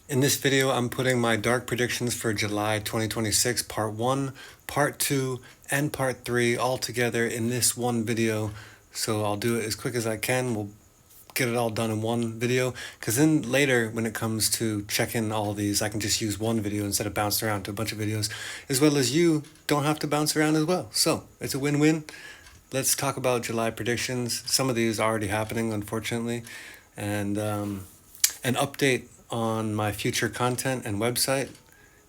In this video, I'm putting my dark predictions for July 2026, part 1, part 2, and part 3 all together in this one video. So I'll do it as quick as I can. We'll get it all done in one video, because then later when it comes to checking all these, I can just use one video instead of bouncing around to a bunch of videos, as well as you don't have to bounce around as well. So it's a win-win. Let's talk about July predictions. Some of these are already happening, unfortunately, and an update on my future content and website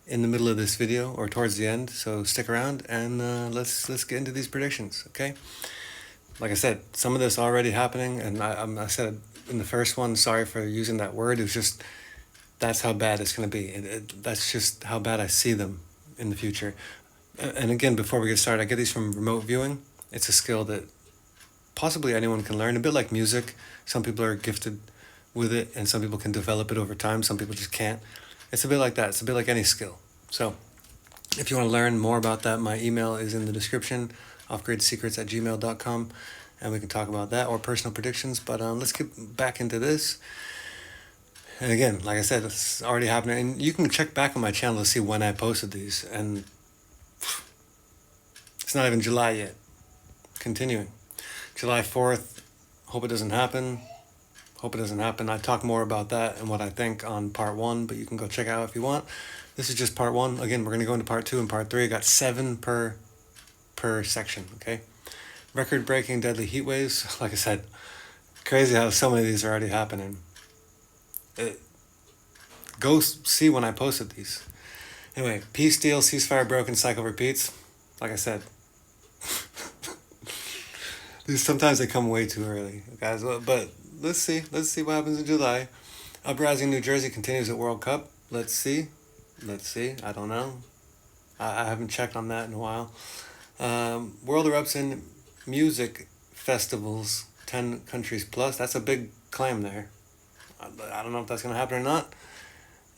in the middle of this video or towards the end. So stick around and let's get into these predictions. Okay. Like I said, some of this already happening, and I said in the first one, sorry for using that word. It was just that's how bad it's going to be. That's just how bad I see them in the future. And again, before we get started, I get these from remote viewing. It's a skill that possibly anyone can learn. A bit like music. Some people are gifted with it, and some people can develop it over time. Some people just can't. It's a bit like that. It's a bit like any skill. So if you want to learn more about that, my email is in the description, offgridsecrets@gmail.com, and we can talk about that or personal predictions. But let's get back into this. And again, like I said, it's already happening. And you can check back on my channel to see when I posted these. And it's not even July yet. Continuing. July 4th, hope it doesn't happen. Hope it doesn't happen. I talk more about that and what I think on part 1, but you can go check it out if you want. This is just part 1. Again, we're going to go into part 2 and part 3. I got 7 per section, okay? Record-breaking deadly heat waves. Like I said, crazy how so many of these are already happening. Go see when I posted these. Anyway, peace deal, ceasefire broken, cycle repeats. Like I said, sometimes they come way too early, guys, but let's see what happens in July. Uprising New Jersey continues at World Cup. Let's see. I don't know. I haven't checked on that in a while. World erupts in music festivals, 10 countries plus. That's a big claim there. I don't know if that's going to happen or not.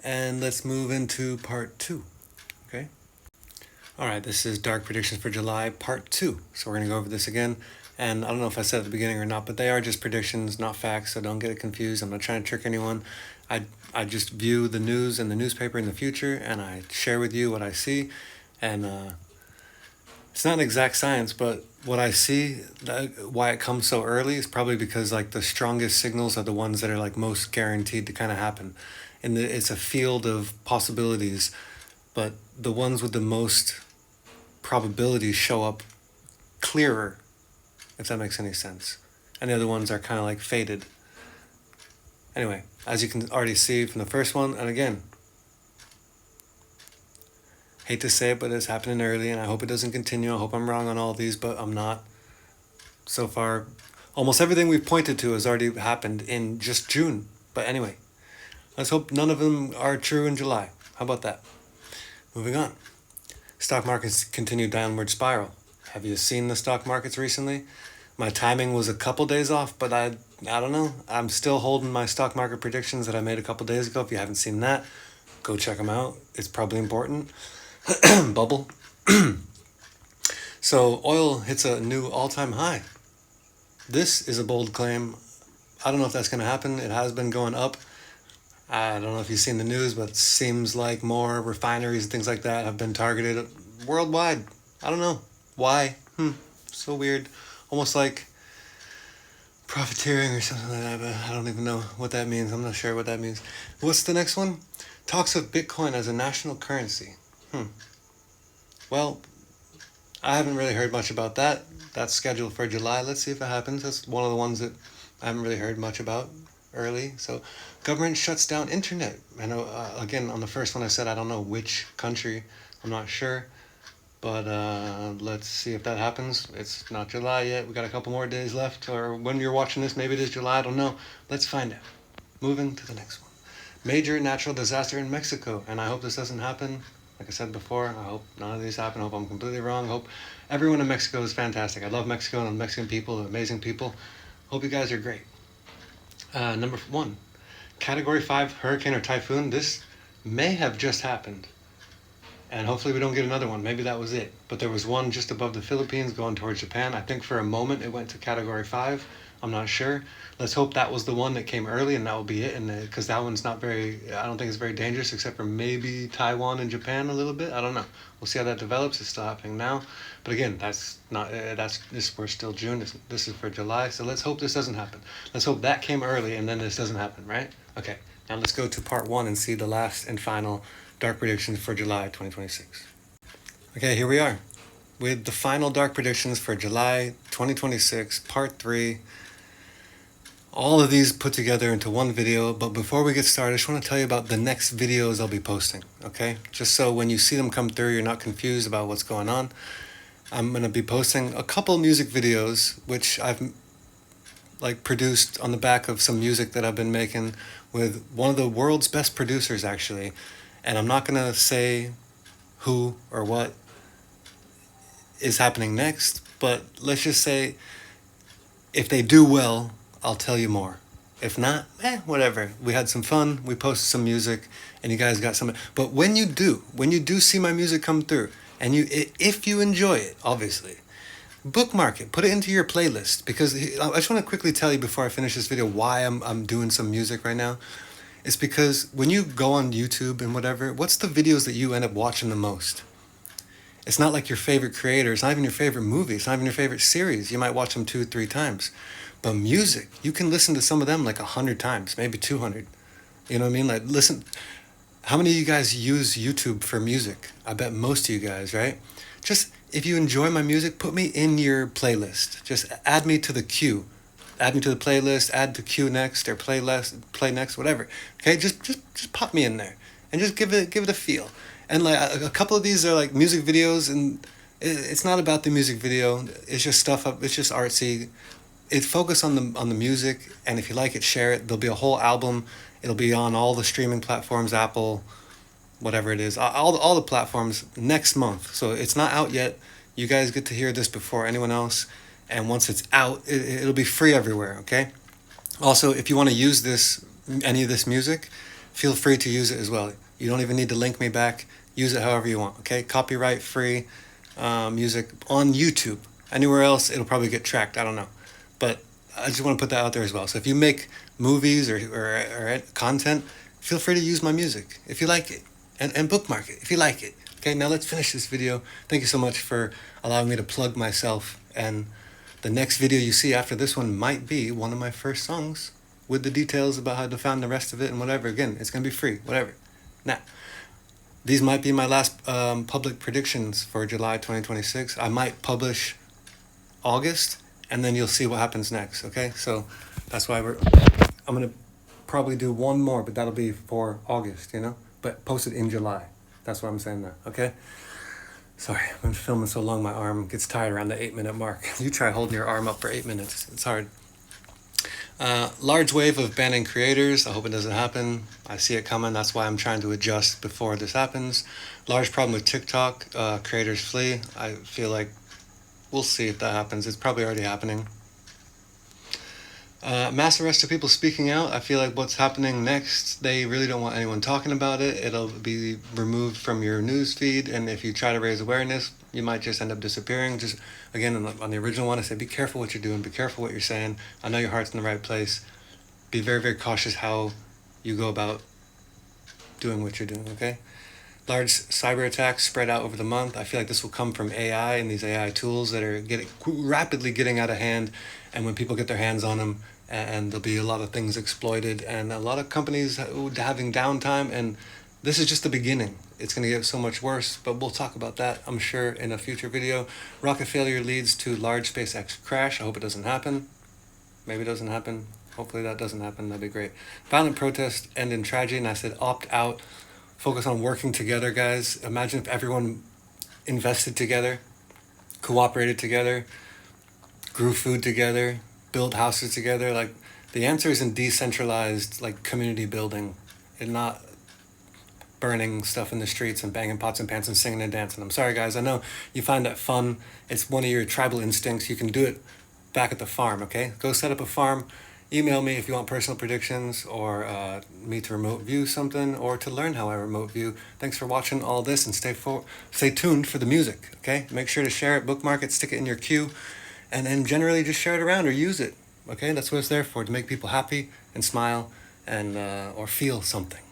And let's move into part 2. Okay. All right, this is Dark Predictions for July, part 2. So we're going to go over this again. And I don't know if I said at the beginning or not, but they are just predictions, not facts, so don't get it confused. I'm not trying to trick anyone. I just view the news and the newspaper in the future, and I share with you what I see. And it's not an exact science, but what I see, why it comes so early is probably because like the strongest signals are the ones that are like most guaranteed to kind of happen. And it's a field of possibilities, but the ones with the most probabilities show up clearer, if that makes any sense. And the other ones are kind of like faded. Anyway, as you can already see from the first one, and again, hate to say it, but it's happening early, and I hope it doesn't continue. I hope I'm wrong on all these, but I'm not. So far, almost everything we've pointed to has already happened in just June. But anyway, let's hope none of them are true in July. How about that? Moving on. Stock markets continue downward spiral. Have you seen the stock markets recently? My timing was a couple days off, but I don't know. I'm still holding my stock market predictions that I made a couple days ago. If you haven't seen that, go check them out. It's probably important. Bubble. So oil hits a new all-time high. This is a bold claim. I don't know if that's going to happen. It has been going up. I don't know if you've seen the news, but it seems like more refineries and things like that have been targeted worldwide. I don't know. Why? So weird. Almost like profiteering or something like that, but I don't even know what that means. I'm not sure what that means. What's the next one? Talks of Bitcoin as a national currency. Well, I haven't really heard much about that. That's scheduled for July. Let's see if it happens. That's one of the ones that I haven't really heard much about early. So, government shuts down internet. I know, again, on the first one I said I don't know which country. I'm not sure. But let's see if that happens. It's not July yet. We got a couple more days left. Or when you're watching this, maybe it is July. I don't know. Let's find out. Moving to the next one. Major natural disaster in Mexico. And I hope this doesn't happen. Like I said before, I hope none of these happen. I hope I'm completely wrong. I hope everyone in Mexico is fantastic. I love Mexico and the Mexican people, amazing people. Hope you guys are great. Number 1. Category 5 hurricane or typhoon. This may have just happened. And hopefully we don't get another one. Maybe that was it. But there was one just above the Philippines going towards Japan. I think for a moment it went to Category 5. I'm not sure. Let's hope that was the one that came early and that will be it. And because that one's not very, I don't think it's very dangerous, except for maybe Taiwan and Japan a little bit. I don't know. We'll see how that develops. It's still happening now. But again, that's not, that's this, we're still June. This is for July. So let's hope this doesn't happen. Let's hope that came early and then this doesn't happen, right? Okay. Now let's go to part one and see the last and final dark predictions for July 2026. Okay, here we are with the final dark predictions for July 2026, part 3. All of these put together into one video, but before we get started, I just want to tell you about the next videos I'll be posting, okay? Just so when you see them come through, you're not confused about what's going on. I'm going to be posting a couple music videos, which I've produced on the back of some music that I've been making with one of the world's best producers, actually. And I'm not going to say who or what is happening next, but let's just say if they do well, I'll tell you more. If not, whatever. We had some fun, we posted some music, and you guys got some. But when you do see my music come through, and if you enjoy it, obviously, bookmark it, put it into your playlist, because I just want to quickly tell you before I finish this video why I'm doing some music right now. It's because when you go on YouTube and whatever, what's the videos that you end up watching the most? It's not like your favorite creator. It's not even your favorite movie. It's not even your favorite series. You might watch them 2-3 times. But music, you can listen to some of them like 100 times, maybe 200. You know what I mean? Like, listen, how many of you guys use YouTube for music? I bet most of you guys, right? Just, if you enjoy my music, put me in your playlist. Just add me to the queue. Add me to the playlist, add to queue next, or play next, whatever. Okay, just pop me in there. And just give it a feel. And like a couple of these are like music videos, and it's not about the music video. It's just stuff up. It's just artsy. It focus on the music, and if you like it, share it. There'll be a whole album. It'll be on all the streaming platforms, Apple, whatever it is, all the platforms next month. So it's not out yet. You guys get to hear this before anyone else, and once it's out, it'll be free everywhere. Okay. Also, if you want to use any of this music, feel free to use it as well. You don't even need to link me back. Use it however you want, okay? Copyright free music on YouTube. Anywhere else, it'll probably get tracked. I don't know. But I just want to put that out there as well. So if you make movies or content, feel free to use my music if you like it. And bookmark it if you like it. Okay, now let's finish this video. Thank you so much for allowing me to plug myself. And the next video you see after this one might be one of my first songs with the details about how to find the rest of it and whatever. Again, it's going to be free, whatever. Now, these might be my last public predictions for July 2026. I might publish August, and then you'll see what happens next, okay? So that's why I'm going to probably do one more, but that'll be for August, you know? But post it in July. That's what I'm saying now, okay? Sorry, I've been filming so long, my arm gets tired around the 8-minute mark. You try holding your arm up for 8 minutes. It's hard. Large wave of banning creators. I hope it doesn't happen. I see it coming. That's why I'm trying to adjust before this happens. Large problem with TikTok. Creators flee. I feel like we'll see if that happens. It's probably already happening. Mass arrest of people speaking out. I feel like what's happening next, they really don't want anyone talking about it. It'll be removed from your news feed, and if you try to raise awareness, you might just end up disappearing. Just again, on the original one, I said, be careful what you're doing, be careful what you're saying. I know your heart's in the right place. Be very, very cautious how you go about doing what you're doing, okay? Large cyber attacks spread out over the month. I feel like this will come from AI and these AI tools that are rapidly getting out of hand. And when people get their hands on them, and there'll be a lot of things exploited, and a lot of companies having downtime, and this is just the beginning. It's going to get so much worse, but we'll talk about that, I'm sure, in a future video. Rocket failure leads to large SpaceX crash. I hope it doesn't happen. Maybe it doesn't happen. Hopefully that doesn't happen. That'd be great. Violent protest end in tragedy, and I said opt out. Focus on working together, guys. Imagine if everyone invested together, cooperated together, grew food together, built houses together. Like, the answer is in decentralized, like, community building, and not burning stuff in the streets and banging pots and pans and singing and dancing. I'm sorry, guys. I know you find that fun. It's one of your tribal instincts. You can do it back at the farm, okay? Go set up a farm. Email me if you want personal predictions, or me to remote view something, or to learn how I remote view. Thanks for watching all this, and stay tuned for the music, okay? Make sure to share it, bookmark it, stick it in your queue, and then generally just share it around or use it. Okay, that's what it's there for, to make people happy and smile and or feel something.